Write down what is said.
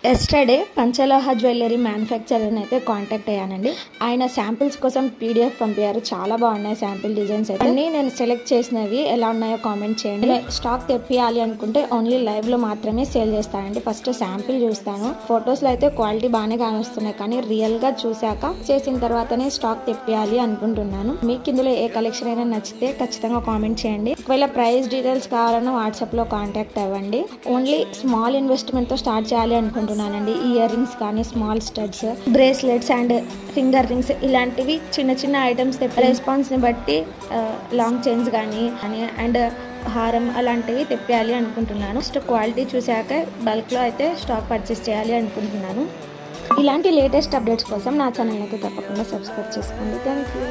Yesterday పంచలోహ jewellery manufacturer అయితే contact అయ్యానండి. ఆయన శాంపిల్స్ కోసం పీడిఎఫ్ పంపారు. చాలా బాగున్నాయి శాంపిల్ డిజైన్స్ అయితే. అన్ని నేను సెలెక్ట్ చేసినవి ఎలా ఉన్నాయో కామెంట్ చేయండి. స్టాక్ తెప్పియాలి అనుకుంటే ఓన్లీ లైవ్ లో మాత్రమే సేల్ చేస్తానండి. ఫస్ట్ శాంపిల్ చూస్తాను. ఫొటోస్ లో అయితే క్వాలిటీ బాగానే కానొస్తున్నాయి, కానీ రియల్ గా చూసాక చేసిన తర్వాతనే స్టాక్ తెప్పియాలి అనుకుంటున్నాను. మీకు ఇందులో ఏ కలెక్షన్ అయినా నచ్చితే ఖచ్చితంగా కామెంట్ చేయండి. ఒకవేళ ప్రైస్ డీటెయిల్స్ కావాలన్నా వాట్సాప్ లో కాంటాక్ట్ అవ్వండి. ఓన్లీ స్మాల్ ఇన్వెస్ట్మెంట్ తో స్టార్ట్ చేయాలి అనుకుంటున్నాను. ఇయర్ రింగ్స్ కానీ, small studs, bracelets and finger rings ఇలాంటివి చిన్న చిన్న ఐటమ్స్ రెస్పాన్స్ ని బట్టి లాంగ్ చైన్స్ కానీ అండ్ హారం అలాంటివి తెప్పాలి అనుకుంటున్నాను. ఫస్ట్ క్వాలిటీ చూసాక బల్క్ లో అయితే స్టాక్ పర్చేస్ చేయాలి అనుకుంటున్నాను. ఇలాంటి లేటెస్ట్ అప్డేట్స్ కోసం నా ఛానల్ అయితే తప్పకుండా సబ్స్క్రైబ్ చేసుకోండి. Thank you.